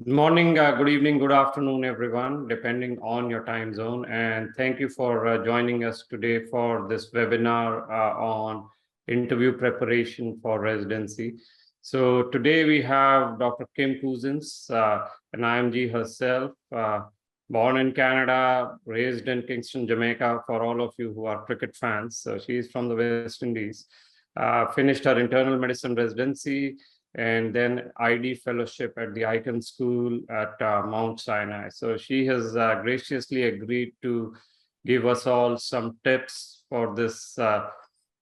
Good morning, good evening, good afternoon, everyone, depending on your time zone. And thank you for joining us today for this webinar on interview preparation for residency. So today we have Dr. Kim Cousins, an IMG herself, born in Canada, raised in Kingston, Jamaica, for all of you who are cricket fans. So she's from the West Indies, finished her internal medicine residency, and then ID fellowship at the Icon School at Mount Sinai. So she has graciously agreed to give us all some tips for this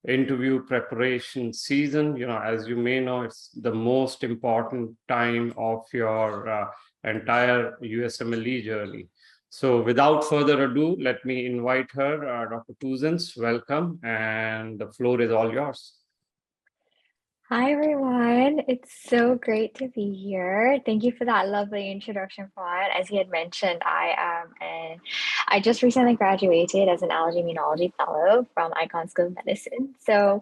interview preparation season. You know, as you may know, it's the most important time of your entire USMLE journey. So without further ado, let me invite her, Dr. Cousins, welcome, and the floor is all yours. Hi, everyone. It's so great to be here. Thank you for that lovely introduction, Fawn. As you had mentioned, I just recently graduated as an allergy immunology fellow from Icon School of Medicine. So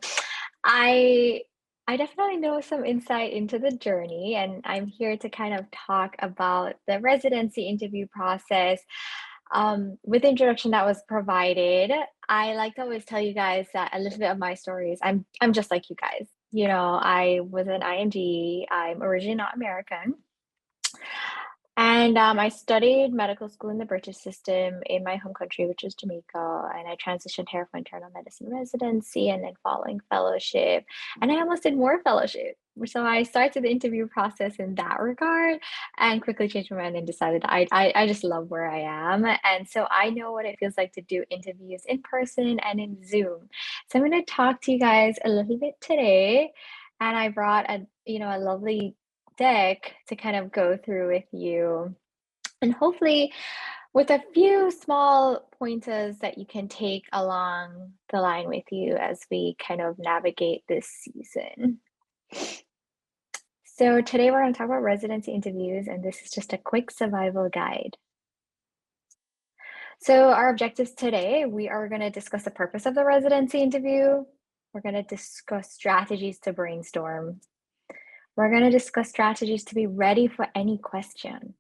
I definitely know some insight into the journey, and I'm here to kind of talk about the residency interview process. With the introduction that was provided, I like to always tell you guys that a little bit of my stories. I'm just like you guys. You know, I was an IMG. I'm originally not American. And I studied medical school in the British system in my home country, which is Jamaica. And I transitioned here for internal medicine residency and then following fellowship. And I almost did more fellowship. So I started the interview process in that regard and quickly changed my mind and decided I just love where I am. And so I know what it feels like to do interviews in person and in Zoom. So I'm going to talk to you guys a little bit today. And I brought a lovely deck to kind of go through with you, and hopefully with a few small pointers that you can take along the line with you as we kind of navigate this season. So today we're going to talk about residency interviews, and this is just a quick survival guide. So our objectives today, we are going to discuss the purpose of the residency interview. We're going to discuss strategies to brainstorm. We're going to discuss strategies to be ready for any question.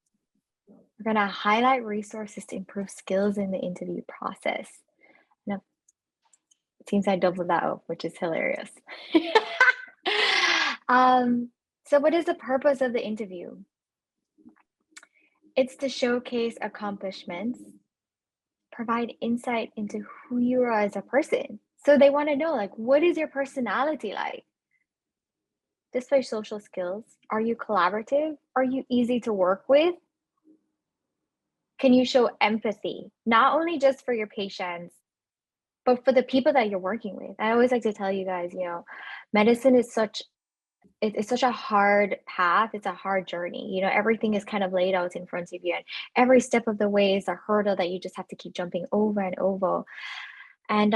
We're going to highlight resources to improve skills in the interview process. Now, it seems I doubled that up, which is hilarious. So what is the purpose of the interview? It's to showcase accomplishments, provide insight into who you are as a person. So they want to know, like, what is your personality like? Display social skills. Are you collaborative? Are you easy to work with? Can you show empathy, not only just for your patients, but for the people that you're working with? I always like to tell you guys, medicine is such a hard path. It's a hard journey. Everything is kind of laid out in front of you, and every step of the way is a hurdle that you just have to keep jumping over and over. And,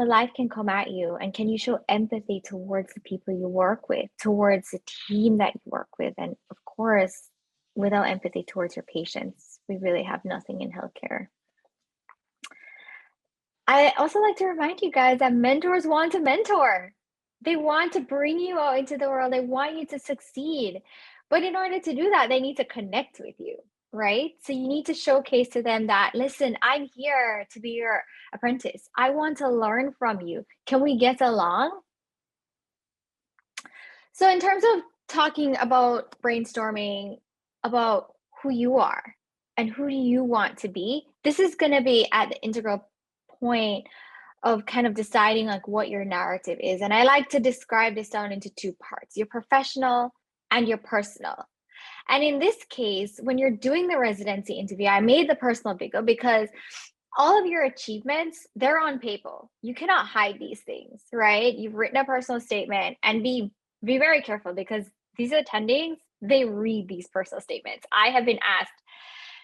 life can come at you. And can you show empathy towards the people you work with, towards the team that you work with? And of course, without empathy towards your patients, we really have nothing in healthcare. I also like to remind you guys that mentors want to mentor. They want to bring you out into the world. They want you to succeed. But in order to do that, they need to connect with you, right? So you need to showcase to them that, listen, I'm here to be your apprentice. I want to learn from you. Can we get along? So in terms of talking about brainstorming about who you are and who do you want to be, this is going to be at the integral point of kind of deciding like what your narrative is. And I like to describe this down into two parts: your professional and your personal. And in this case, when you're doing the residency interview, I made the personal bigger because all of your achievements, they're on paper. You cannot hide these things, right? You've written a personal statement, and be very careful, because these attendings, they read these personal statements. I have been asked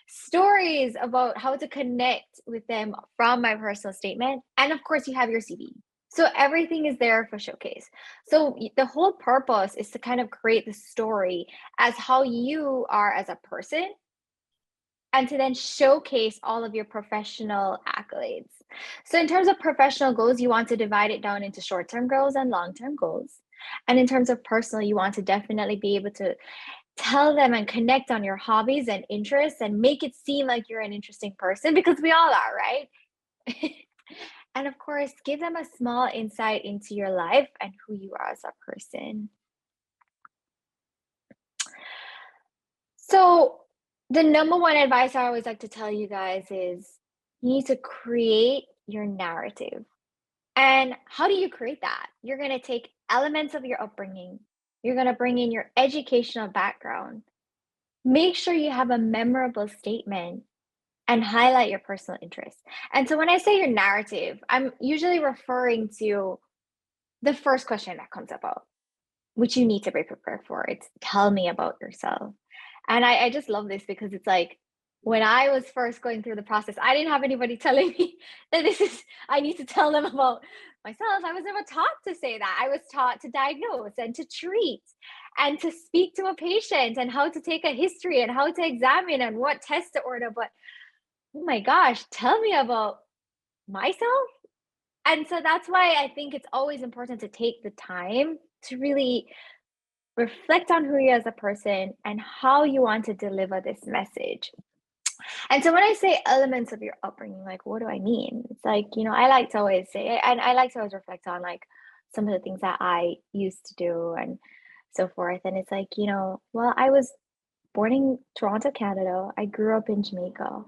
stories about how to connect with them from my personal statement. And of course, you have your CV. So everything is there for showcase. So the whole purpose is to kind of create the story as how you are as a person, and to then showcase all of your professional accolades. So in terms of professional goals, you want to divide it down into short-term goals and long-term goals. And in terms of personal, you want to definitely be able to tell them and connect on your hobbies and interests and make it seem like you're an interesting person, because we all are, right? And of course, give them a small insight into your life and who you are as a person. So, the number one advice I always like to tell you guys is you need to create your narrative. And how do you create that? You're going to take elements of your upbringing, you're going to bring in your educational background, make sure you have a memorable statement, and highlight your personal interests. And so, when I say your narrative, I'm usually referring to the first question that comes about, which you need to be prepared for. It's tell me about yourself. And I just love this because it's like when I was first going through the process, I didn't have anybody telling me that this is, I need to tell them about myself. I was never taught to say that. I was taught to diagnose and to treat and to speak to a patient and how to take a history and how to examine and what tests to order. But oh my gosh, tell me about myself. And so that's why I think it's always important to take the time to really reflect on who you are as a person and how you want to deliver this message. And so when I say elements of your upbringing, like what do I mean? It's like, I like to always say, and I like to always reflect on like some of the things that I used to do and so forth. And it's like, well, I was born in Toronto, Canada. I grew up in Jamaica.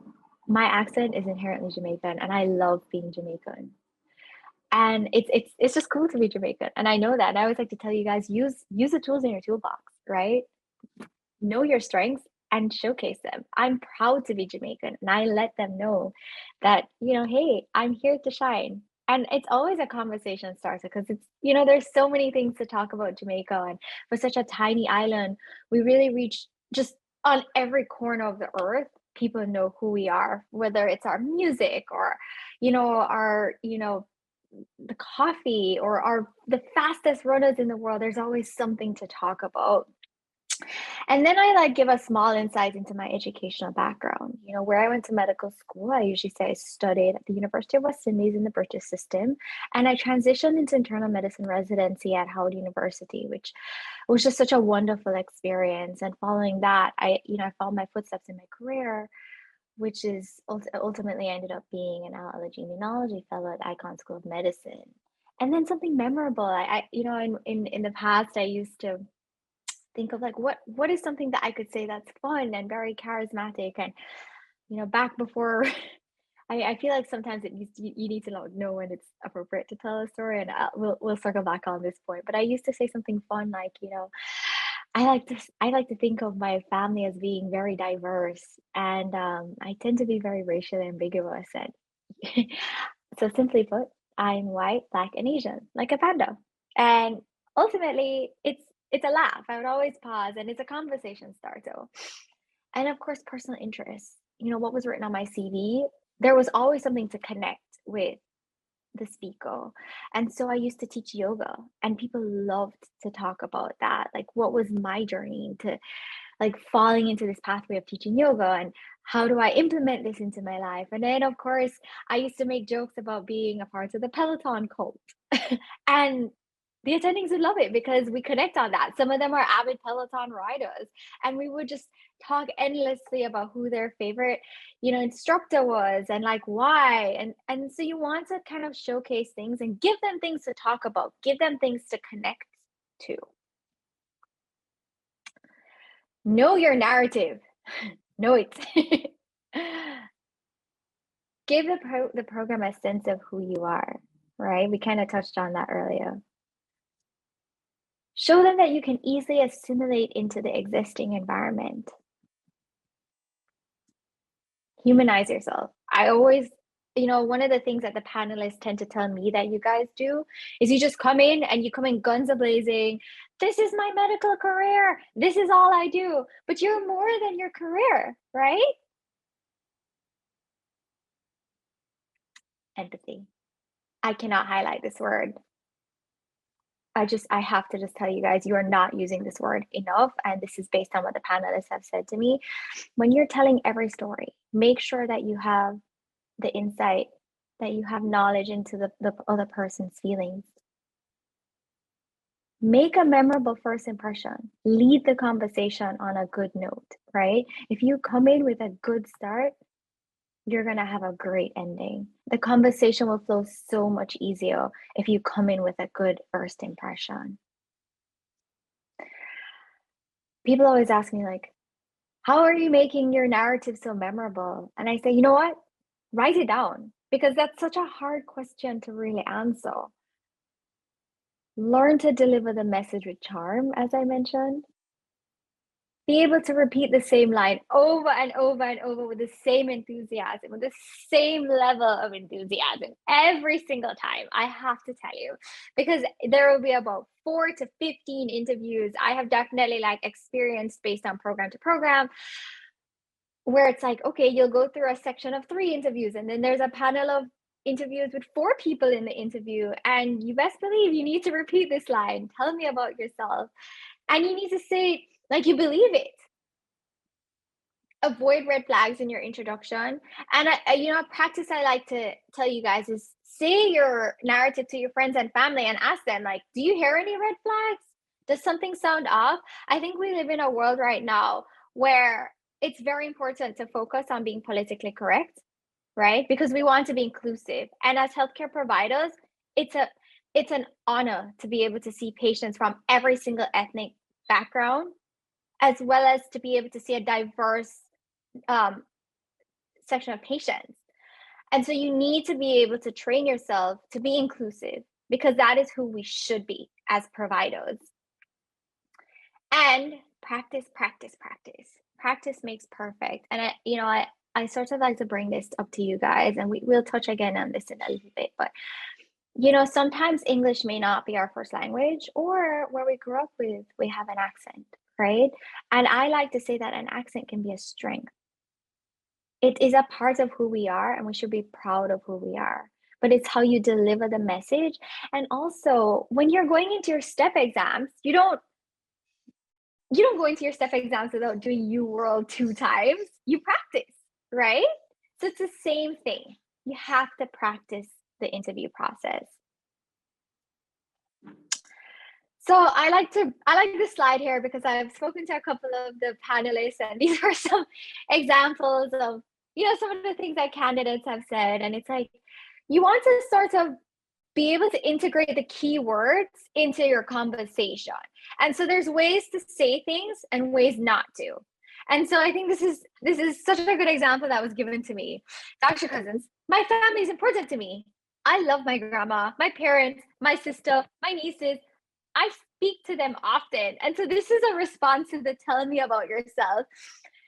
My accent is inherently Jamaican, and I love being Jamaican. And it's just cool to be Jamaican, and I know that. And I always like to tell you guys, use the tools in your toolbox, right? Know your strengths and showcase them. I'm proud to be Jamaican, and I let them know that, hey, I'm here to shine. And it's always a conversation starter because it's, there's so many things to talk about Jamaica. And for such a tiny island, we really reach just on every corner of the earth. People know who we are, whether it's our music or, our, the coffee or our the fastest runners in the world. There's always something to talk about. And then I like give a small insight into my educational background. Where I went to medical school, I usually say I studied at the University of West Indies in the British system. And I transitioned into internal medicine residency at Howard University, which was just such a wonderful experience. And following that, I followed my footsteps in my career, which is ultimately ended up being an allergy immunology fellow at Icahn School of Medicine. And then something memorable, in the past, I used to think of like what is something that I could say that's fun and very charismatic. And back before I feel like sometimes you need to know when it's appropriate to tell a story, and we'll circle back on this point. But I used to say something fun like, I like to think of my family as being very diverse, and I tend to be very racially ambiguous. And so simply put, I'm white, black, and Asian, like a panda. And ultimately, it's a laugh. I would always pause, and it's a conversation starter. And of course, personal interests. What was written on my CV, there was always something to connect with the speaker. And so I used to teach yoga, and people loved to talk about that. Like, what was my journey to like falling into this pathway of teaching yoga, and how do I implement this into my life? And then, of course, I used to make jokes about being a part of the Peloton cult. And the attendings would love it because we connect on that. Some of them are avid Peloton riders, and we would just talk endlessly about who their favorite, instructor was and like why. And so you want to kind of showcase things and give them things to talk about, give them things to connect to. Know your narrative. Know it. Give the program a sense of who you are, right? We kind of touched on that earlier. Show them that you can easily assimilate into the existing environment. Humanize yourself. I always, one of the things that the panelists tend to tell me that you guys do is you just come in and you come in guns a-blazing. This is my medical career. This is all I do. But you're more than your career, right? Empathy. I cannot highlight this word. I have to just tell you guys, you are not using this word enough. And this is based on what the panelists have said to me. When you're telling every story, make sure that you have the insight, that you have knowledge into the other person's feelings. Make a memorable first impression. Lead the conversation on a good note, right? If you come in with a good start, you're going to have a great ending. The conversation will flow so much easier if you come in with a good first impression. People always ask me, like, how are you making your narrative so memorable? And I say, you know what? Write it down, because that's such a hard question to really answer. Learn to deliver the message with charm, as I mentioned. Be able to repeat the same line over and over and over with the same enthusiasm, with the same level of enthusiasm every single time. I have to tell you, because there will be about 4 to 15 interviews I have definitely like experienced based on program to program, where it's like, okay, you'll go through a section of 3 interviews, and then there's a panel of interviews with 4 people in the interview, and you best believe you need to repeat this line. Tell me about yourself. And you need to say like you believe it. Avoid red flags in your introduction. And practice I like to tell you guys is say your narrative to your friends and family and ask them, like, do you hear any red flags? Does something sound off? I think we live in a world right now where it's very important to focus on being politically correct, right? Because we want to be inclusive. And as healthcare providers, it's an honor to be able to see patients from every single ethnic background, as well as to be able to see a diverse section of patients. And so you need to be able to train yourself to be inclusive, because that is who we should be as providers. And practice, practice, practice. Practice makes perfect. And I sort of like to bring this up to you guys, and we'll touch again on this in a little bit, but sometimes English may not be our first language, or where we grew up with, we have an accent, right? And I like to say that an accent can be a strength. It is a part of who we are, and we should be proud of who we are. But it's how you deliver the message. And also, when you're going into your step exams, you don't go into your step exams without doing UWorld 2 times. You practice, right? So it's the same thing. You have to practice the interview process. So I like this slide here because I've spoken to a couple of the panelists, and these are some examples of some of the things that candidates have said. And it's like, you want to sort of be able to integrate the keywords into your conversation. And so there's ways to say things and ways not to. And so I think this is such a good example that was given to me. Dr. Cousins, my family is important to me. I love my grandma, my parents, my sister, my nieces. I speak to them often. And so this is a response to the tell me about yourself.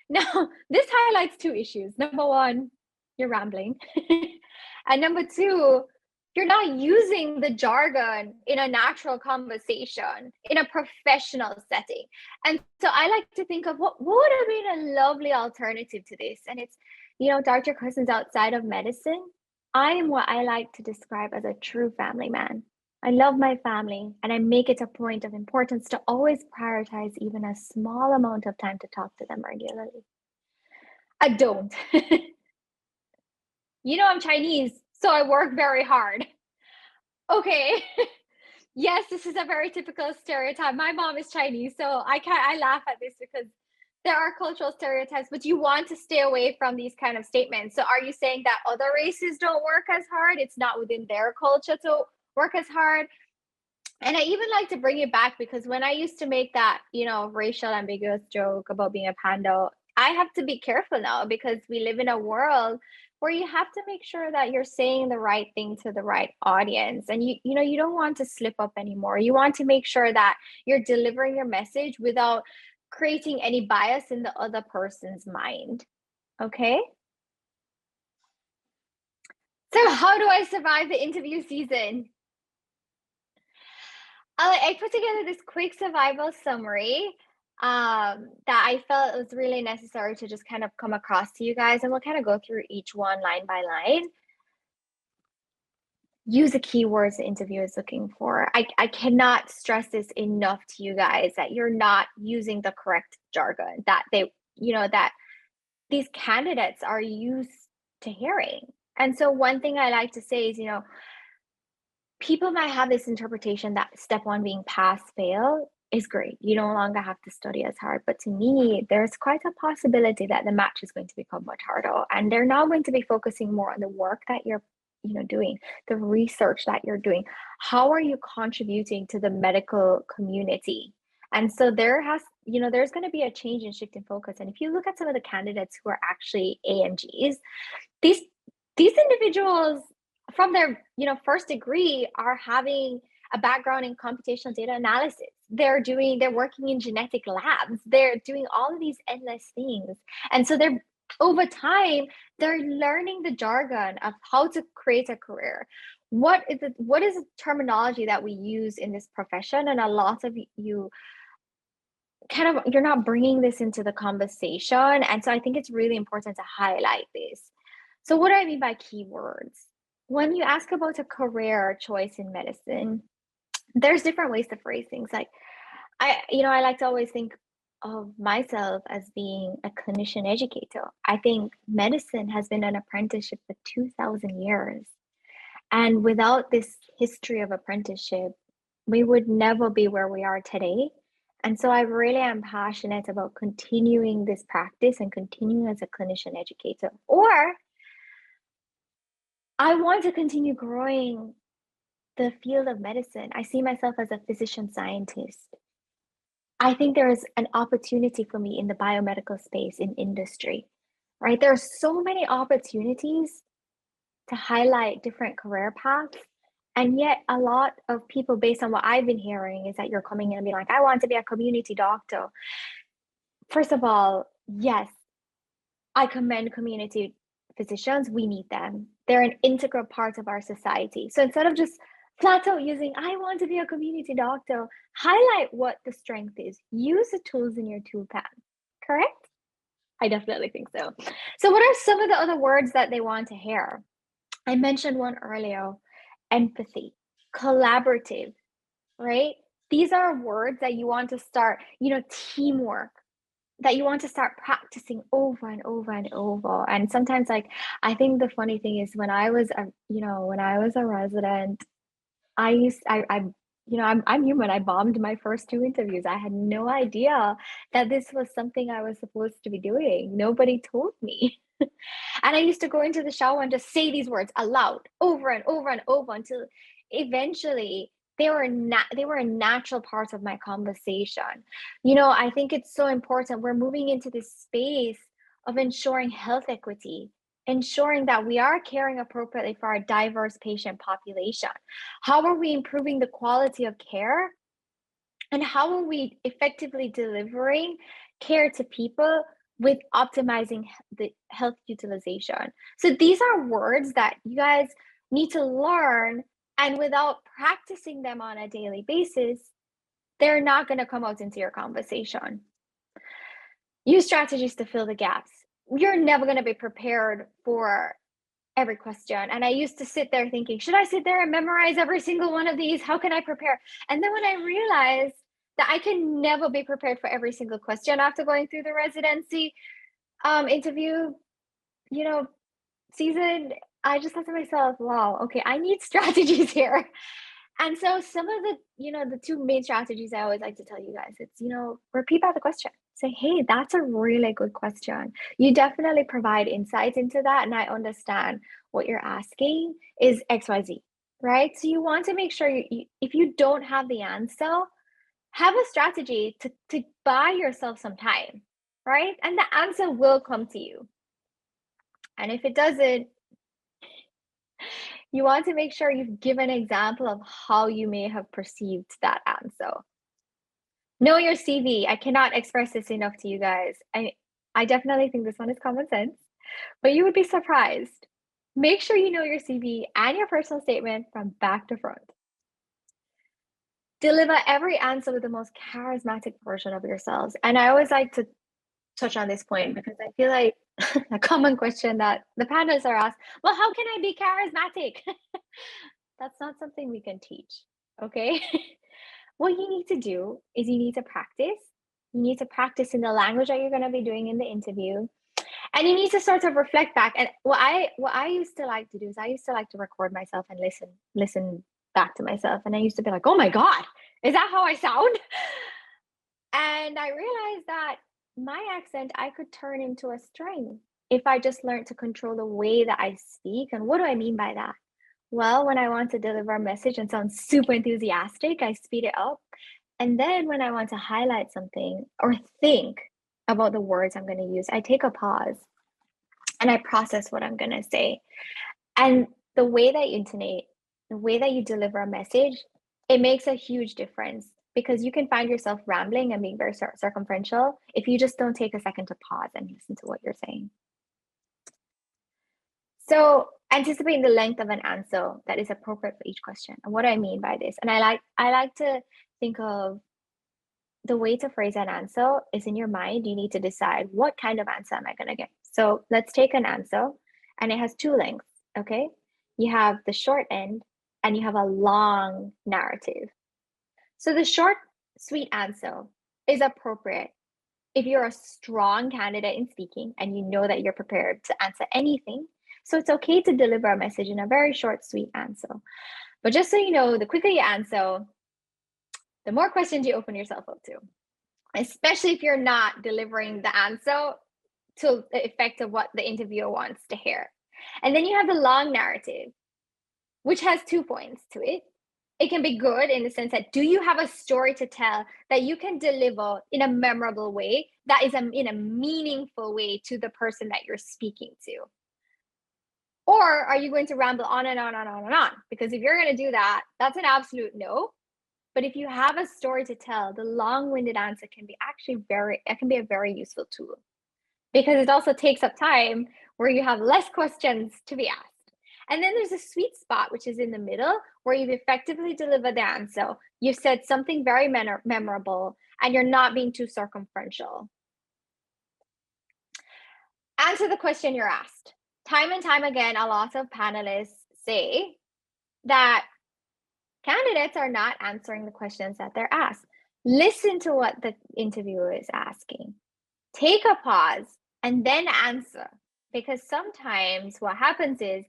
Now, this highlights 2 issues. Number 1, you're rambling. And number 2, you're not using the jargon in a natural conversation, in a professional setting. And so I like to think of what would have been a lovely alternative to this. And it's, Dr. Cousins, outside of medicine, I am what I like to describe as a true family man. I love my family, and I make it a point of importance to always prioritize even a small amount of time to talk to them regularly. I don't. I'm Chinese, so I work very hard. Okay. Yes, this is a very typical stereotype. My mom is Chinese, so I laugh at this because there are cultural stereotypes, but you want to stay away from these kind of statements. So are you saying that other races don't work as hard? It's not within their culture to work as hard? And I even like to bring it back, because when I used to make that, racial ambiguous joke about being a panda, I have to be careful now, because we live in a world where you have to make sure that you're saying the right thing to the right audience. And you don't want to slip up anymore. You want to make sure that you're delivering your message without creating any bias in the other person's mind. Okay? So how do I survive the interview season? I put together this quick survival summary that I felt was really necessary to just kind of come across to you guys, and we'll kind of go through each one line by line. Use the keywords the interviewer is looking for. I cannot stress this enough to you guys, that you're not using the correct jargon that that these candidates are used to hearing. And so one thing I like to say is, people might have this interpretation that step one being pass fail is great. You no longer have to study as hard. But to me, there's quite a possibility that the match is going to become much harder. And they're now going to be focusing more on the work that you're doing, the research that you're doing. How are you contributing to the medical community? And so there's going to be a change in shift in focus. And if you look at some of the candidates who are actually AMGs, these individuals from their first degree are having a background in computational data analysis. They're working in genetic labs. They're doing all of these endless things. And so over time, they're learning the jargon of how to create a career. What is the terminology that we use in this profession? And a lot of you you're not bringing this into the conversation. And so I think it's really important to highlight this. So what do I mean by keywords? When you ask about a career choice in medicine, there's different ways to phrase things. Like I like to always think of myself as being a clinician educator. I think medicine has been an apprenticeship for 2,000 years. And without this history of apprenticeship, we would never be where we are today. And so I really am passionate about continuing this practice and continuing as a clinician educator. Or I want to continue growing the field of medicine. I see myself as a physician scientist. I think there's an opportunity for me in the biomedical space, in industry, right? There are so many opportunities to highlight different career paths. And yet a lot of people, based on what I've been hearing, is that you're coming in and be like, I want to be a community doctor. First of all, yes, I commend community physicians. We need them. They're an integral part of our society. So instead of just flat out using, I want to be a community doctor, highlight what the strength is. Use the tools in your toolpan. Correct? I definitely think so. So what are some of the other words that they want to hear? I mentioned one earlier, empathy, collaborative, right? These are words that you want to start, teamwork, that you want to start practicing over and over and over. And sometimes, like, I think the funny thing is when I was a resident, I'm human. I bombed my first two interviews. I had no idea that this was something I was supposed to be doing. Nobody told me. And I used to go into the shower and just say these words aloud over and over and over until eventually they were a natural part of my conversation. I think it's so important. We're moving into this space of ensuring health equity, ensuring that we are caring appropriately for our diverse patient population. How are we improving the quality of care? And how are we effectively delivering care to people with optimizing the health utilization? So these are words that you guys need to learn, and without practicing them on a daily basis, they're not going to come out into your conversation. Use strategies to fill the gaps. You're never going to be prepared for every question. And I used to sit there thinking, should I sit there and memorize every single one of these? How can I prepare? And then when I realized that I can never be prepared for every single question after going through the residency interview, season, I just thought to myself, wow, okay, I need strategies here. And so some of the two main strategies I always like to tell you guys, it's, repeat back the question. Say, hey, that's a really good question. You definitely provide insights into that. And I understand what you're asking is XYZ, right? So you want to make sure if you don't have the answer, have a strategy to buy yourself some time, right? And the answer will come to you. And if it doesn't, you want to make sure you've given an example of how you may have perceived that answer. Know your CV. I cannot express this enough to you guys. I definitely think this one is common sense, but you would be surprised. Make sure you know your CV and your personal statement from back to front. Deliver every answer with the most charismatic version of yourselves. And I always like to touch on this point because I feel like a common question that the panelists are asked, well, how can I be charismatic? That's not something we can teach, okay? What you need to do is you need to practice. You need to practice in the language that you're going to be doing in the interview. And you need to sort of reflect back. And what I used to like to do is I used to like to record myself and listen back to myself. And I used to be like, oh my God, is that how I sound? And I realized that my accent I could turn into a strength if I just learned to control the way that I speak. And what do I mean by that? Well, when I want to deliver a message and sound super enthusiastic, I speed it up. And then when I want to highlight something or think about the words I'm going to use, I take a pause and I process what I'm going to say. And the way that you intonate, the way that you deliver a message, it makes a huge difference because you can find yourself rambling and being very circumferential if you just don't take a second to pause and listen to what you're saying. So anticipating the length of an answer that is appropriate for each question. And what do I mean by this? And I like to think of the way to phrase an answer is in your mind. You need to decide what kind of answer am I going to get. So let's take an answer and it has two lengths. Okay. You have the short end and you have a long narrative. So the short, sweet answer is appropriate if you're a strong candidate in speaking and you know that you're prepared to answer anything. So it's okay to deliver a message in a very short, sweet answer. But just so you know, the quicker you answer, the more questions you open yourself up to, especially if you're not delivering the answer to the effect of what the interviewer wants to hear. And then you have the long narrative, which has 2 points to it. It can be good in the sense that do you have a story to tell that you can deliver in a memorable way, that is in a meaningful way to the person that you're speaking to? Or are you going to ramble on and on and on and on? Because if you're going to do that, that's an absolute no. But if you have a story to tell, the long-winded answer can be a very useful tool because it also takes up time where you have less questions to be asked. And then there's a sweet spot, which is in the middle, where you've effectively delivered the answer. You've said something very memorable, and you're not being too circumferential. Answer the question you're asked. Time and time again, a lot of panelists say that candidates are not answering the questions that they're asked. Listen to what the interviewer is asking. Take a pause and then answer. Because sometimes what happens is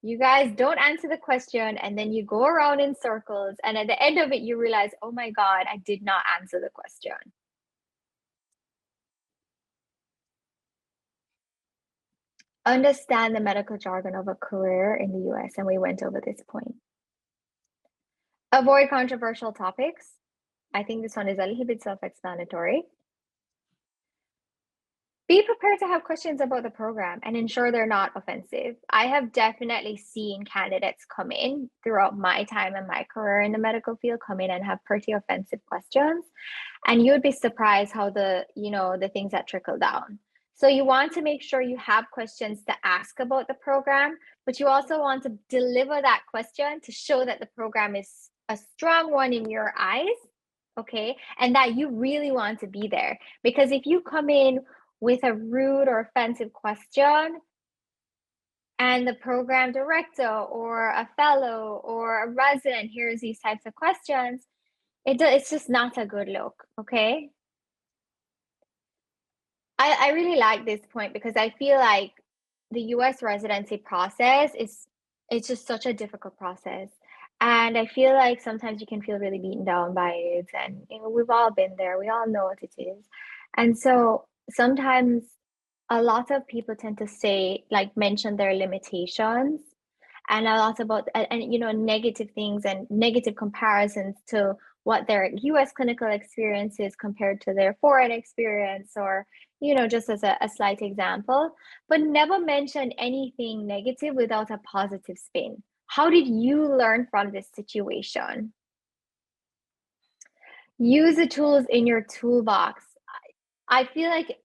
you guys don't answer the question and then you go around in circles. And at the end of it, you realize, oh my God, I did not answer the question. Understand the medical jargon of a career in the US. And we went over this point. Avoid controversial topics. I think this one is a little bit self-explanatory. Be prepared to have questions about the program and ensure they're not offensive. I have definitely seen candidates come in throughout my time and my career in the medical field come in and have pretty offensive questions. And you would be surprised how the things that trickle down. So you want to make sure you have questions to ask about the program, but you also want to deliver that question to show that the program is a strong one in your eyes, okay? And that you really want to be there. Because if you come in with a rude or offensive question and the program director or a fellow or a resident hears these types of questions, it's just not a good look, okay? I really like this point because I feel like the US residency process it's just such a difficult process. And I feel like sometimes you can feel really beaten down by it. And we've all been there. We all know what it is. And so sometimes a lot of people tend to say, like, mention their limitations and a lot about and negative things and negative comparisons to what their US clinical experience is compared to their foreign experience, or just as a slight example, but never mention anything negative without a positive spin. How did you learn from this situation? Use the tools in your toolbox. I feel like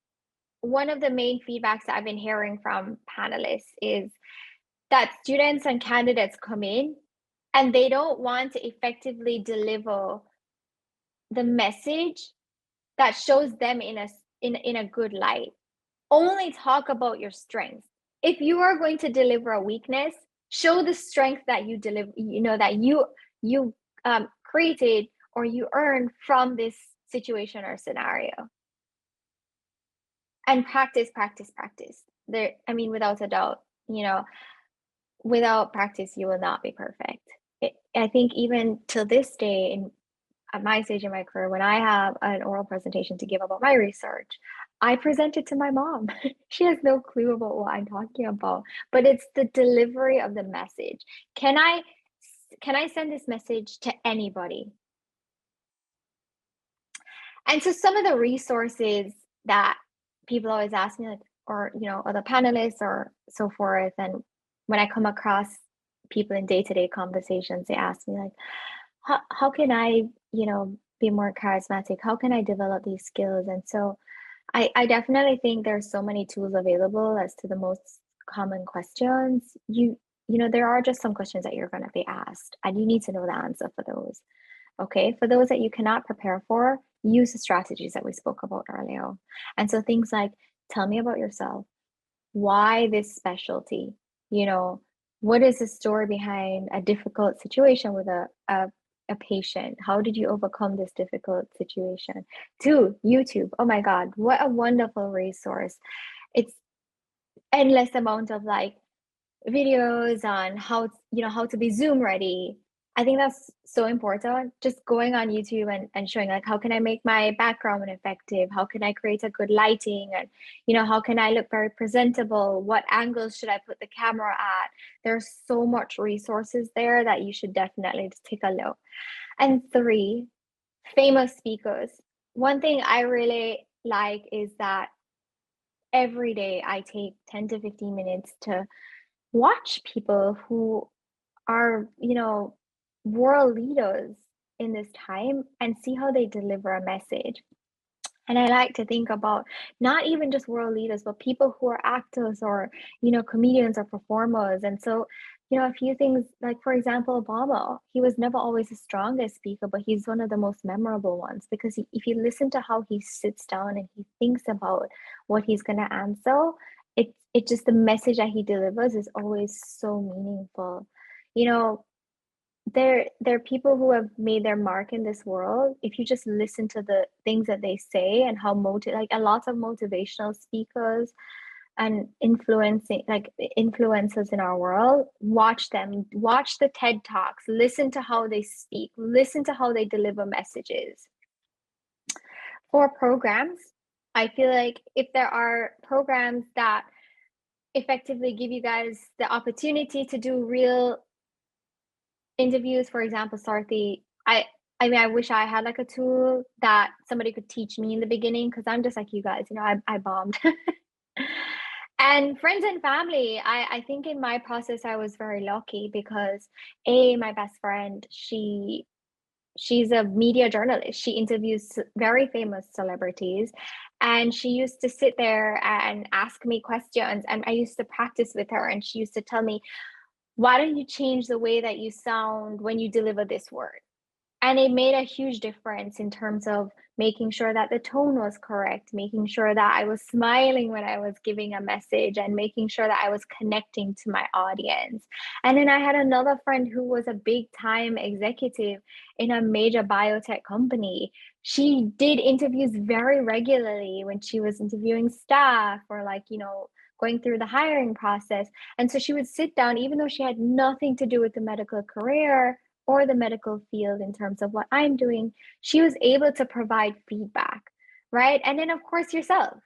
one of the main feedbacks that I've been hearing from panelists is that students and candidates come in and they don't want to effectively deliver the message that shows them in a good light. Only talk about your strengths. If you are going to deliver a weakness, show the strength that you deliver, that you created or you earned from this situation or scenario. And practice. Without a doubt, without practice, you will not be perfect. I think even till this day, at my stage in my career, when I have an oral presentation to give about my research, I present it to my mom. She has no clue about what I'm talking about, but it's the delivery of the message. Can I send this message to anybody? And so some of the resources that people always ask me, like, or other panelists or so forth, and when I come across people in day-to-day conversations, they ask me like, how can I, be more charismatic? How can I develop these skills? And so I definitely think there's so many tools available as to the most common questions. There are just some questions that you're going to be asked, and you need to know the answer for those. Okay, for those that you cannot prepare for, use the strategies that we spoke about earlier. And so things like, tell me about yourself. Why this specialty? What is the story behind a difficult situation with a patient? How did you overcome this difficult situation? 2, YouTube. Oh my God, what a wonderful resource. It's endless amount of like videos on how to be Zoom ready. I think that's so important. Just going on YouTube and showing like, how can I make my background effective? How can I create a good lighting? And how can I look very presentable? What angles should I put the camera at? There's so much resources there that you should definitely just take a look. And 3, famous speakers. One thing I really like is that every day I take 10 to 15 minutes to watch people who are, world leaders in this time and see how they deliver a message. And I like to think about not even just world leaders, but people who are actors or, comedians or performers. And so, a few things like, for example, Obama, he was never always the strongest speaker, but he's one of the most memorable ones because if you listen to how he sits down and he thinks about what he's going to answer, it just the message that he delivers is always so meaningful. There are people who have made their mark in this world. If you just listen to the things that they say and how like a lot of motivational speakers and influencers in our world, watch them, watch the TED Talks, listen to how they speak, listen to how they deliver messages. For programs, I feel like if there are programs that effectively give you guys the opportunity to do real interviews, for example, Sarthi, I wish I had like a tool that somebody could teach me in the beginning because I'm just like you guys, I bombed. And friends and family, I think in my process I was very lucky because my best friend, she's a media journalist. She interviews very famous celebrities, and she used to sit there and ask me questions, and I used to practice with her, and she used to tell me, why don't you change the way that you sound when you deliver this word? And it made a huge difference in terms of making sure that the tone was correct, making sure that I was smiling when I was giving a message, and making sure that I was connecting to my audience. And then I had another friend who was a big time executive in a major biotech company. She did interviews very regularly when she was interviewing staff or going through the hiring process. And so she would sit down, even though she had nothing to do with the medical career or the medical field in terms of what I'm doing, she was able to provide feedback, right? And then, of course, yourself.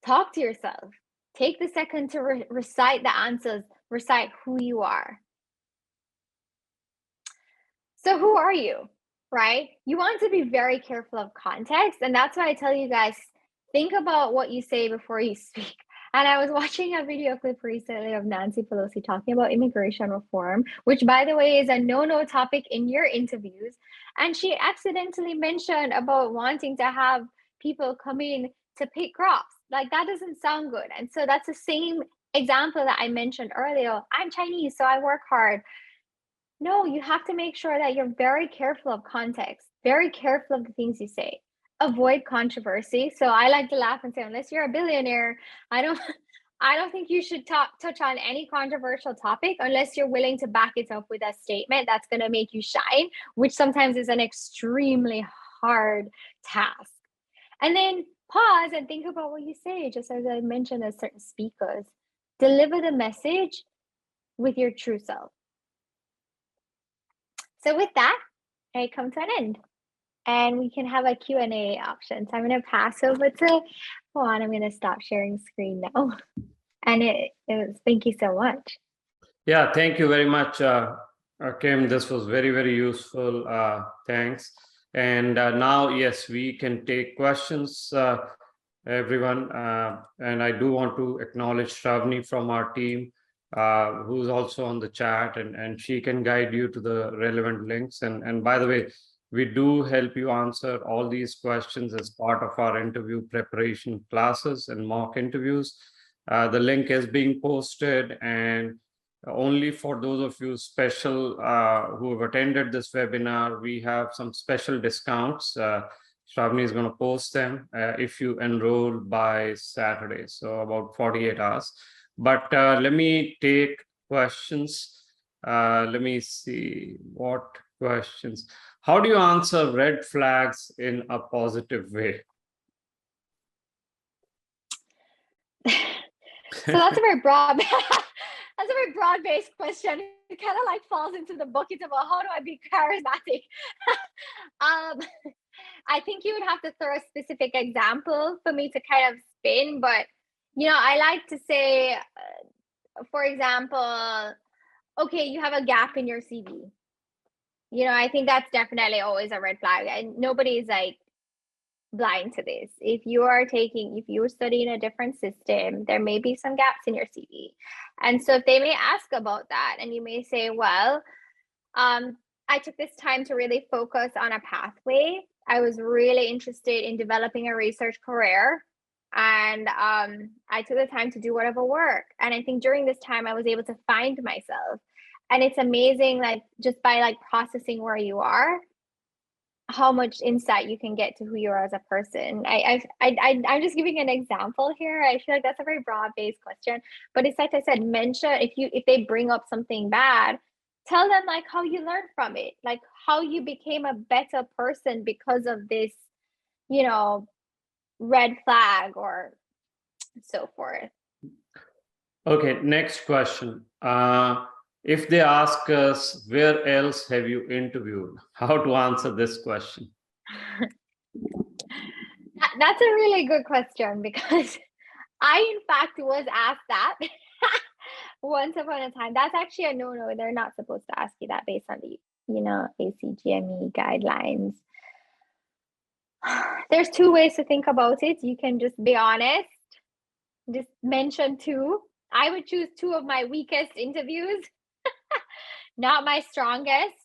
Talk to yourself. Take the second to recite the answers, recite who you are. So, who are you, right? You want to be very careful of context. And that's why I tell you guys, think about what you say before you speak. And I was watching a video clip recently of Nancy Pelosi talking about immigration reform, which, by the way, is a no topic in your interviews. And she accidentally mentioned about wanting to have people come in to pick crops. Like, that doesn't sound good. And so that's the same example that I mentioned earlier. I'm Chinese, so I work hard. No, you have to make sure that you're very careful of context, very careful of the things you say. Avoid controversy. So I like to laugh and say, unless you're a billionaire, I don't I don't think you should touch on any controversial topic unless you're willing to back it up with a statement that's going to make you shine, which sometimes is an extremely hard task. And then pause and think about what you say, just as I mentioned as certain speakers. Deliver the message with your true self. So with that, I come to an end. And we can have a Q&A option. So I'm going to pass over to Juan. I'm going to stop sharing screen now. And it was, thank you so much. Yeah, thank you very much, Kim. This was very, very useful. Thanks. And now, yes, we can take questions, everyone. And I do want to acknowledge Shravani from our team, who's also on the chat, and she can guide you to the relevant links. And by the way, we do help you answer all these questions as part of our interview preparation classes and mock interviews. The link is being posted, and only for those of you special who have attended this webinar, we have some special discounts. Shravani is going to post them if you enroll by Saturday, so about 48 hours. But let me take questions. Let me see what questions. How do you answer red flags in a positive way? So that's a very broad, that's a very broad-based question. It kind of like falls into the bucket of how do I be charismatic? I think you would have to throw a specific example for me to kind of spin, but I like to say, for example, okay, you have a gap in your CV. I think that's definitely always a red flag, and nobody's like blind to this. If you're studying a different system, there may be some gaps in your CV. And so if they may ask about that, and you may say, well, I took this time to really focus on a pathway. I was really interested in developing a research career, and I took the time to do whatever work. And I think during this time, I was able to find myself. And it's amazing, like just by like processing where you are, how much insight you can get to who you are as a person. I'm just giving an example here. I feel like that's a very broad-based question, but it's like I said, mention if they bring up something bad, tell them like how you learned from it, like how you became a better person because of this, red flag or so forth. Okay, next question. If they ask us, where else have you interviewed? How to answer this question? That's a really good question, because I, in fact, was asked that once upon a time. That's actually a no-no. They're not supposed to ask you that based on the, ACGME guidelines. There's two ways to think about it. You can just be honest, just mention two. I would choose two of my weakest interviews, not my strongest.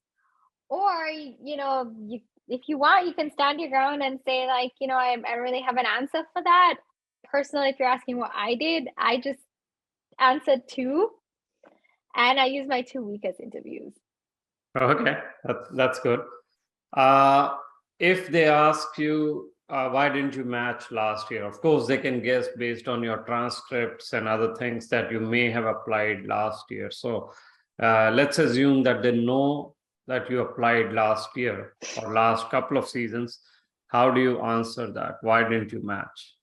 Or, if you want, you can stand your ground and say like, I really have an answer for that. Personally, if you're asking what I did, I just answered two, and I used my two weakest interviews. Okay, that's good. If they ask you, why didn't you match last year? Of course, they can guess based on your transcripts and other things that you may have applied last year. So let's assume that they know that you applied last year or last couple of seasons. How do you answer that? Why didn't you match?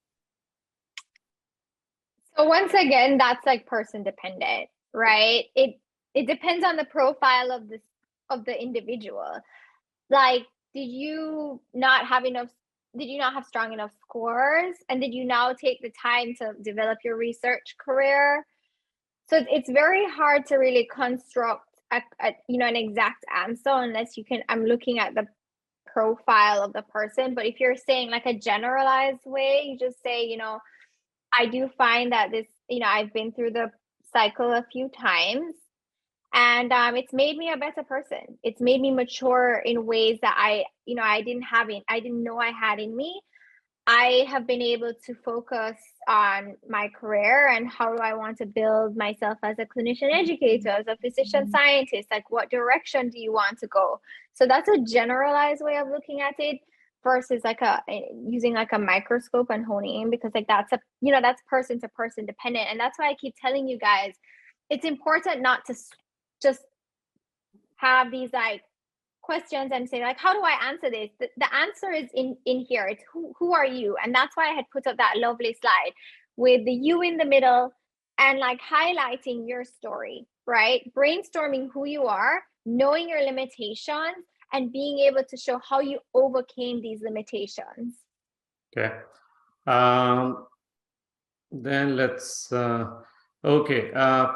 So once again, that's like person dependent, right? It depends on the profile of the individual. Like, did you not have strong enough scores? And did you now take the time to develop your research career? So it's very hard to really construct an exact answer unless I'm looking at the profile of the person. But if you're saying like a generalized way, you just say, I do find that this, I've been through the cycle a few times, and it's made me a better person. It's made me mature in ways that I didn't know I had in me. I have been able to focus on my career and how do I want to build myself as a clinician educator, as a physician scientist, like what direction do you want to go? So that's a generalized way of looking at it versus like using like a microscope and honing in, because like that's person to person dependent. And that's why I keep telling you guys, it's important not to just have these like questions and say like, how do I answer this? The answer is in here. It's who are you? And that's why I had put up that lovely slide with the you in the middle and like highlighting your story, right? Brainstorming who you are, knowing your limitations and being able to show how you overcame these limitations. Okay. Then let's, okay,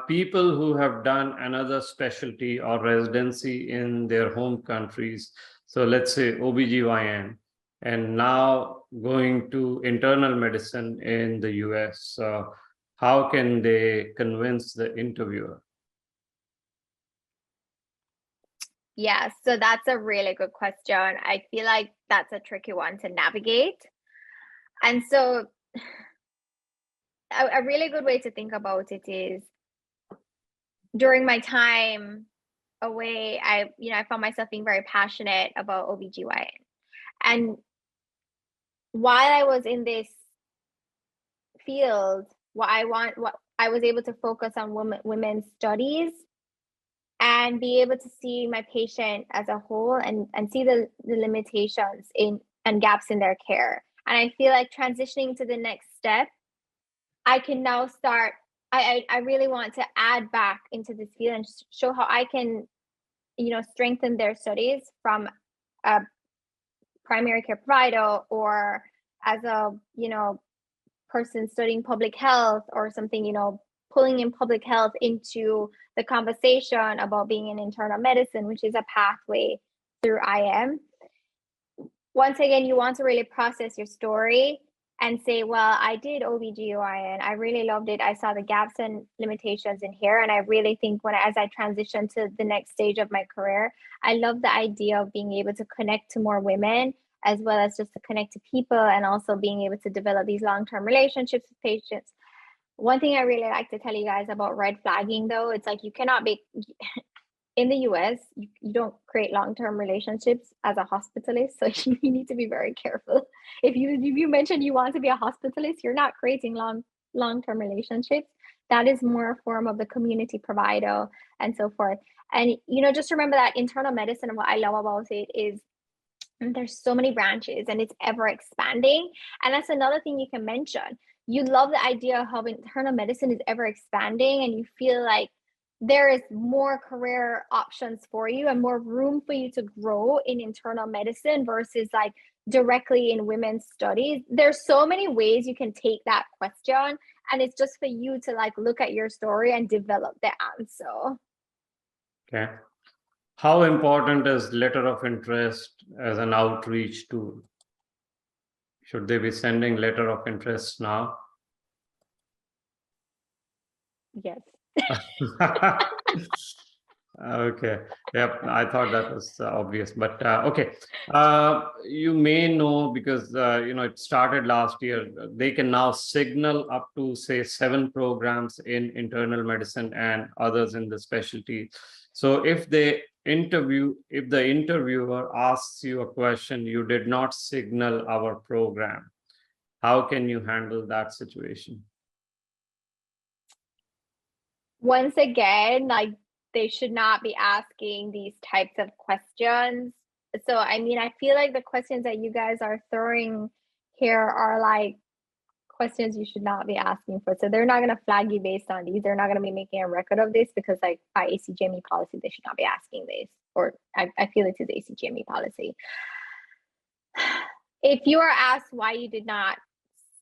people who have done another specialty or residency in their home countries, so let's say OBGYN, and now going to internal medicine in the US, how can they convince the interviewer? Yeah, so that's a really good question. I feel like that's a tricky one to navigate. And so a really good way to think about it is during my time away, I found myself being very passionate about OBGYN. And while I was in this field, what I was able to focus on women's studies and be able to see my patient as a whole and see the limitations in and gaps in their care. And I feel like transitioning to the next step, I can now start. I really want to add back into this field and show how I can, strengthen their studies from a primary care provider or as a, person studying public health or something, pulling in public health into the conversation about being in internal medicine, which is a pathway through IM. Once again, you want to really process your story and say, well, I did OBGYN. I really loved it. I saw the gaps and limitations in here. And I really think as I transition to the next stage of my career, I love the idea of being able to connect to more women, as well as just to connect to people and also being able to develop these long-term relationships with patients. One thing I really like to tell you guys about red flagging, though, it's like you cannot be in the US, you don't create long-term relationships as a hospitalist, so you need to be very careful. If you mention you want to be a hospitalist, you're not creating long-term relationships. That is more a form of the community provider and so forth. And just remember that internal medicine, and what I love about it is there's so many branches and it's ever expanding. And that's another thing you can mention. You love the idea of how internal medicine is ever expanding and you feel like there is more career options for you and more room for you to grow in internal medicine versus like directly in women's studies. There's so many ways you can take that question, and it's just for you to like look at your story and develop the answer. Okay. How important is letter of interest as an outreach tool? Should they be sending letter of interest now? Yes. Okay. Yep. I thought that was obvious, but okay. You may know because it started last year. They can now signal up to say 7 programs in internal medicine and others in the specialty. So if the interviewer asks you a question, you did not signal our program. How can you handle that situation? Once again, like they should not be asking these types of questions. So, I mean, I feel like the questions that you guys are throwing here are like questions you should not be asking for. So they're not going to flag you based on these. They're not going to be making a record of this because like by ACGME policy, they should not be asking this. Or I feel it is ACGME policy. If you are asked why you did not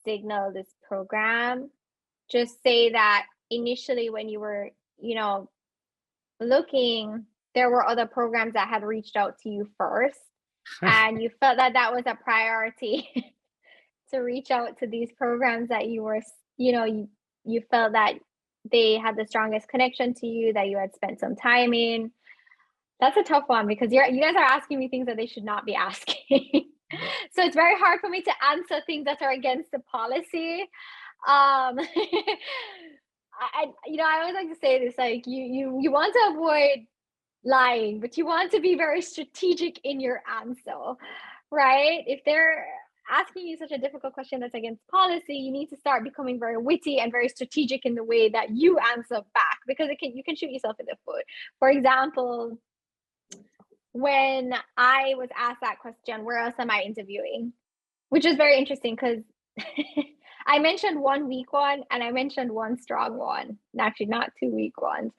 signal this program, just say that initially when you were, looking, there were other programs that had reached out to you first, and you felt that that was a priority to reach out to these programs that you were, you felt that they had the strongest connection to you, that you had spent some time in. That's a tough one because you guys are asking me things that they should not be asking. So it's very hard for me to answer things that are against the policy. I always like to say this, like you want to avoid lying, but you want to be very strategic in your answer, right? If they're asking you such a difficult question that's against policy, you need to start becoming very witty and very strategic in the way that you answer back, because you can shoot yourself in the foot. For example, when I was asked that question, where else am I interviewing? Which is very interesting because I mentioned one weak one and I mentioned one strong one, actually not 2 weak ones.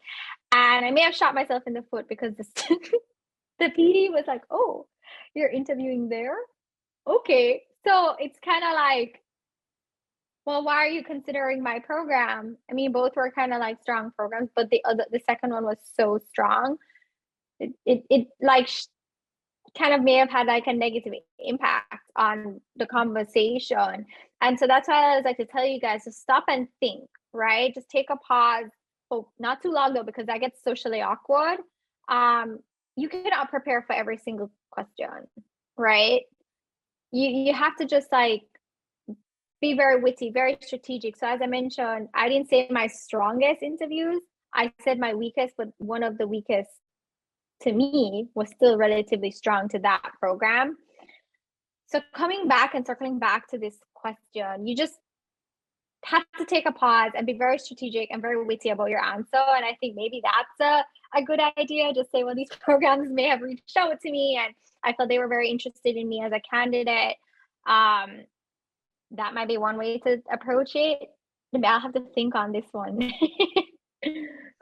And I may have shot myself in the foot because the PD was like, oh, you're interviewing there? Okay. So it's kind of like, well, why are you considering my program? I mean, both were kind of like strong programs, but the second one was so strong. It like kind of may have had like a negative impact on the conversation. And so that's why I always like to tell you guys to stop and think, right? Just take a pause. Oh, not too long though, because that gets socially awkward. You cannot prepare for every single question, right? You have to just like be very witty, very strategic. So as I mentioned, I didn't say my strongest interviews. I said my weakest, but one of the weakest to me was still relatively strong to that program. So coming back and circling back to this question, you just have to take a pause and be very strategic and very witty about your answer. And I think maybe that's a good idea. Just say, well, these programs may have reached out to me and I felt they were very interested in me as a candidate. That might be one way to approach it. Maybe I'll have to think on this one.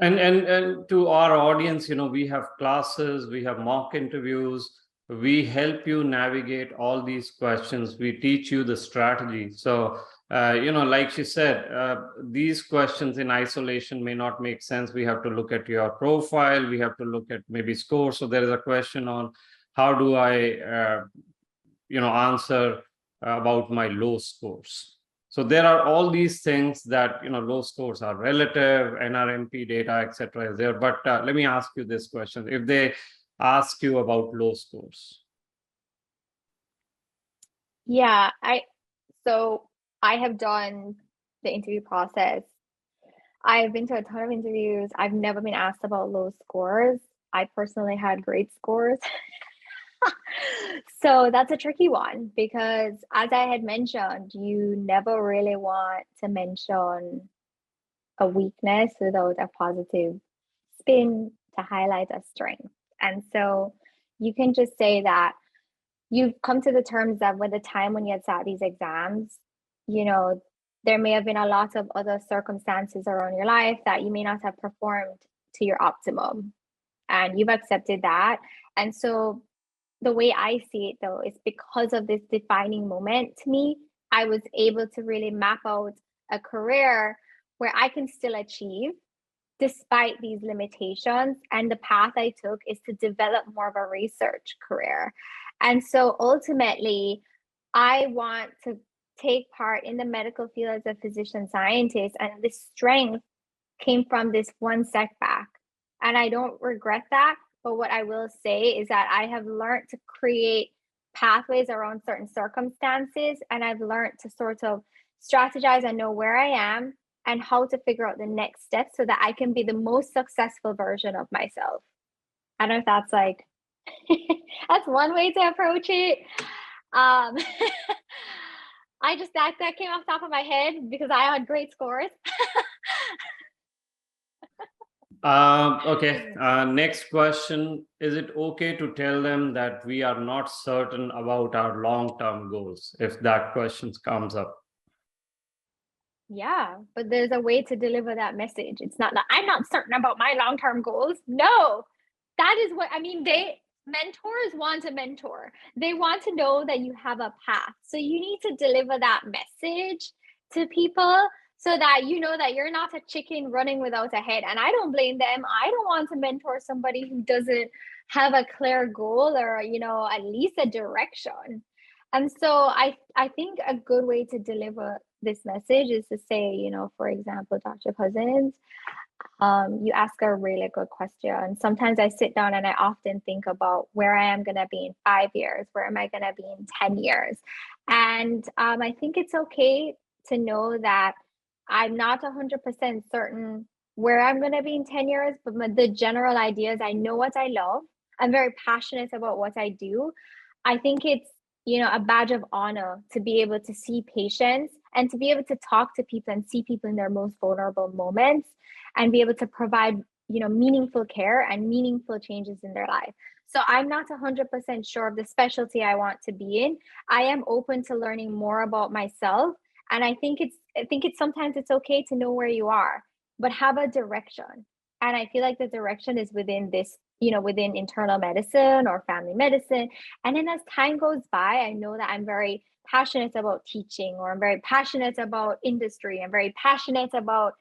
And to our audience, we have classes, we have mock interviews, we help you navigate all these questions, we teach you the strategy. So like she said, these questions in isolation may not make sense. We have to look at your profile, we have to look at maybe scores. So there is a question on how do I answer about my low scores. So there are all these things that, low scores are relative, NRMP data, etc. is there. But let me ask you this question. If they ask you about low scores. Yeah, I have done the interview process. I've been to a ton of interviews. I've never been asked about low scores. I personally had great scores. So that's a tricky one because, as I had mentioned, you never really want to mention a weakness without a positive spin to highlight a strength. And so you can just say that you've come to the terms that with the time when you had sat these exams, there may have been a lot of other circumstances around your life that you may not have performed to your optimum. And you've accepted that. And so the way I see it, though, is because of this defining moment to me, I was able to really map out a career where I can still achieve despite these limitations. And the path I took is to develop more of a research career. And so ultimately, I want to take part in the medical field as a physician scientist. And this strength came from this one setback. And I don't regret that. But what I will say is that I have learned to create pathways around certain circumstances. And I've learned to sort of strategize and know where I am and how to figure out the next steps so that I can be the most successful version of myself. I don't know if that's like, that's one way to approach it. I just, that came off the top of my head because I had great scores. Okay. Next question. Is it okay to tell them that we are not certain about our long-term goals if that question comes up? Yeah, but there's a way to deliver that message. It's not like I'm not certain about my long-term goals. No, that is what I mean. Mentors want to mentor. They want to know that you have a path. So you need to deliver that message to people so that you know that you're not a chicken running without a head. And I don't blame them. I don't want to mentor somebody who doesn't have a clear goal or, at least a direction. And so I think a good way to deliver this message is to say, for example, Dr. Cousins, you ask a really good question. Sometimes I sit down and I often think about where I am going to be in 5 years, where am I going to be in 10 years? And I think it's okay to know that I'm not 100% certain where I'm going to be in 10 years, but the general idea is I know what I love. I'm very passionate about what I do. I think it's, a badge of honor to be able to see patients and to be able to talk to people and see people in their most vulnerable moments and be able to provide, meaningful care and meaningful changes in their life. So I'm not 100% sure of the specialty I want to be in. I am open to learning more about myself. And I think it's sometimes it's okay to know where you are, but have a direction. And I feel like the direction is within this, within internal medicine or family medicine. And then as time goes by, I know that I'm very passionate about teaching, or I'm very passionate about industry. I'm very passionate about,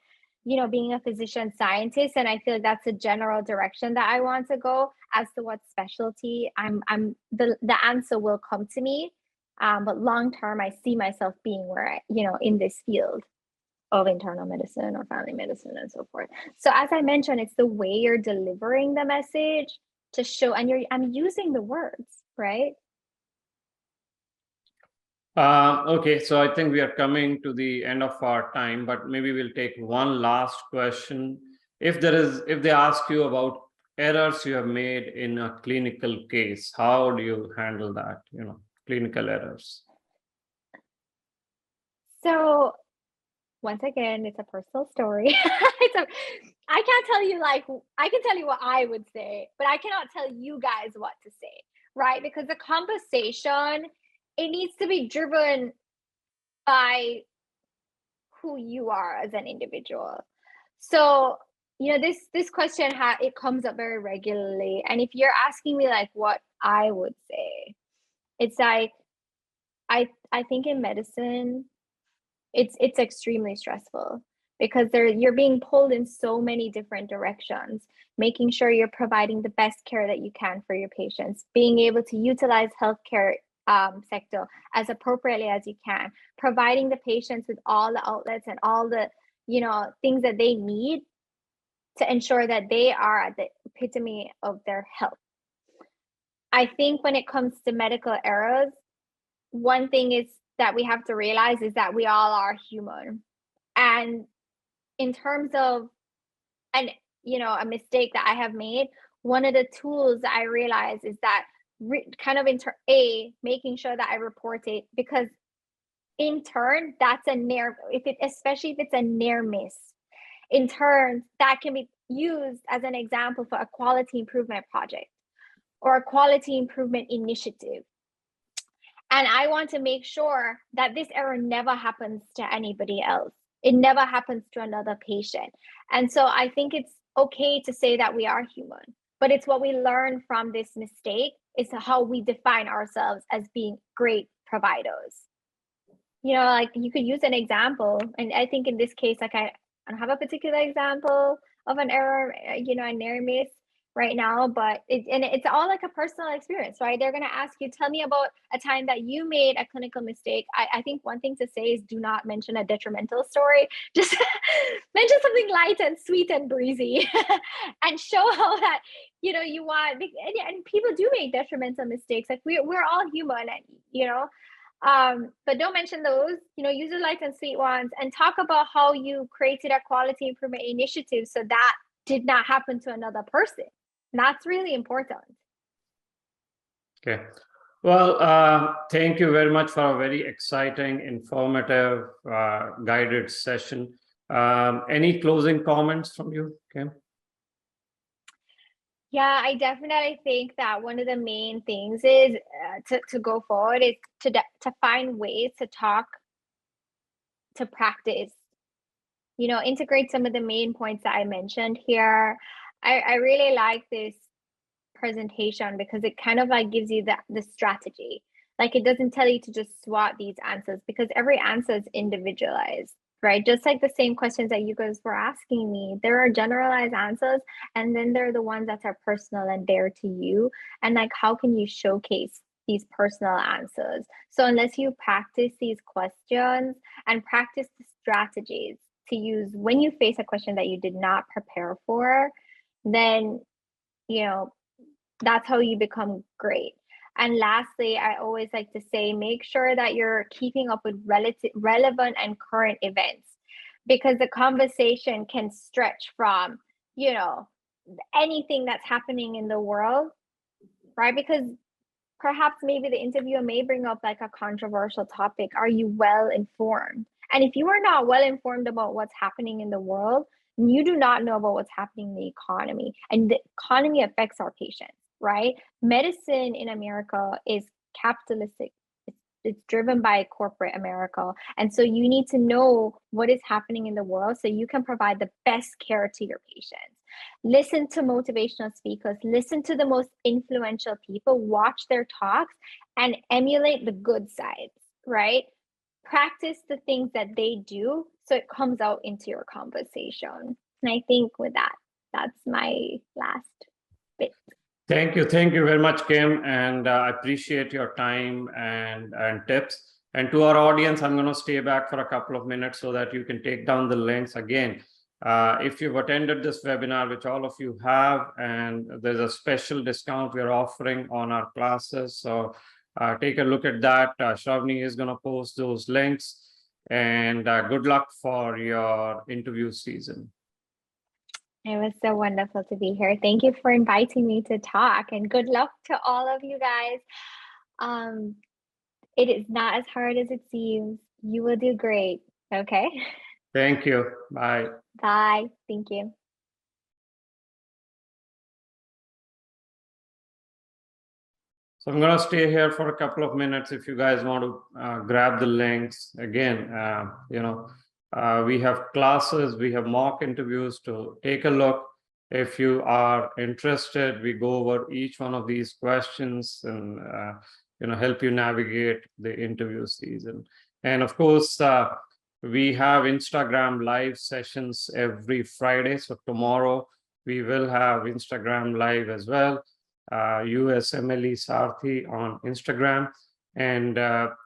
being a physician scientist. And I feel like that's a general direction that I want to go. As to what specialty, the answer will come to me. But long term, I see myself being where in this field of internal medicine or family medicine and so forth. So as I mentioned, it's the way you're delivering the message to show, and I'm using the words, right? Okay, so I think we are coming to the end of our time, but maybe we'll take one last question. If they ask you about errors you have made in a clinical case, how do you handle that, clinical errors? So once again, it's a personal story. I can't tell you, I can tell you what I would say, but I cannot tell you guys what to say, right? Because the conversation, it needs to be driven by who you are as an individual. So, this question it comes up very regularly. And if you're asking me like what I would say, it's like I think in medicine, it's extremely stressful because you're being pulled in so many different directions, making sure you're providing the best care that you can for your patients, being able to utilize healthcare sector as appropriately as you can, providing the patients with all the outlets and all the things that they need to ensure that they are at the epitome of their health. I think when it comes to medical errors, one thing is that we have to realize is that we all are human. And in terms of a mistake that I have made, one of the tools that I realize is that making sure that I report it, because in turn that's especially if it's a near miss, in turn that can be used as an example for a quality improvement project or a quality improvement initiative. And I want to make sure that this error never happens to anybody else. It never happens to another patient. And so I think it's okay to say that we are human, but it's what we learn from this mistake is how we define ourselves as being great providers. Like you could use an example. And I think in this case, like I don't have a particular example of an error, a near miss right now, but it's all like a personal experience, right? They're going to ask you, tell me about a time that you made a clinical mistake. I think one thing to say is do not mention a detrimental story. Just mention something light and sweet and breezy and show how that, you want, and people do make detrimental mistakes. Like we're all human, and, but don't mention those, use the light and sweet ones and talk about how you created a quality improvement initiative so that did not happen to another person. And that's really important. Okay. Well, thank you very much for a very exciting, informative, guided session. Any closing comments from you, Kim? Yeah, I definitely think that one of the main things is to go forward is to find ways to practice, integrate some of the main points that I mentioned here. I really like this presentation because it kind of like gives you the strategy. Like it doesn't tell you to just swat these answers because every answer is individualized, right? Just like the same questions that you guys were asking me, there are generalized answers and then there are the ones that are personal and dear to you. And like, how can you showcase these personal answers? So unless you practice these questions and practice the strategies to use when you face a question that you did not prepare for, then, that's how you become great. And lastly, I always like to say, make sure that you're keeping up with relevant and current events because the conversation can stretch from, anything that's happening in the world, right? Because perhaps maybe the interviewer may bring up like a controversial topic. Are you well informed? And if you are not well informed about what's happening in the world, you do not know about what's happening in the economy. And the economy affects our patients, right? Medicine in America is capitalistic. It's driven by corporate America. And so you need to know what is happening in the world so you can provide the best care to your patients. Listen to motivational speakers, listen to the most influential people, watch their talks, and emulate the good sides, right? Practice the things that they do so it comes out into your conversation. And I think with that, that's my last bit. Thank you very much, Kim, and I appreciate your time and tips. And to our audience, I'm going to stay back for a couple of minutes so that you can take down the links again. If you've attended this webinar, which all of you have, and there's a special discount we're offering on our classes. So take a look at that. Shravani is going to post those links, and good luck for your interview season. It was so wonderful to be here. Thank you for inviting me to talk, and good luck to all of you guys. It is not as hard as it seems. You will do great. Okay. Thank you. Bye. Bye. Thank you. So I'm going to stay here for a couple of minutes. If you guys want to grab the links again, we have classes, we have mock interviews to take a look. If you are interested, we go over each one of these questions and help you navigate the interview season. And of course, we have Instagram live sessions every Friday. So tomorrow we will have Instagram live as well. USMLE Sarthi on Instagram, and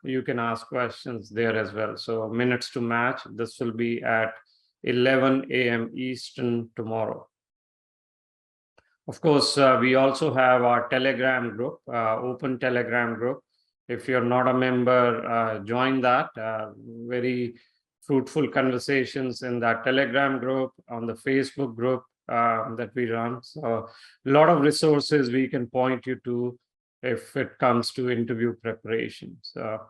you can ask questions there as well. So minutes to match, this will be at 11 a.m. Eastern tomorrow. Of course, we also have our Telegram group, open Telegram group. If you're not a member, join that. Very fruitful conversations in that Telegram group, on the Facebook group that we run. So a lot of resources we can point you to if it comes to interview preparation. So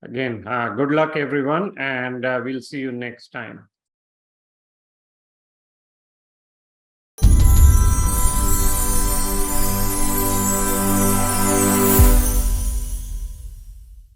again, good luck everyone, and we'll see you next time.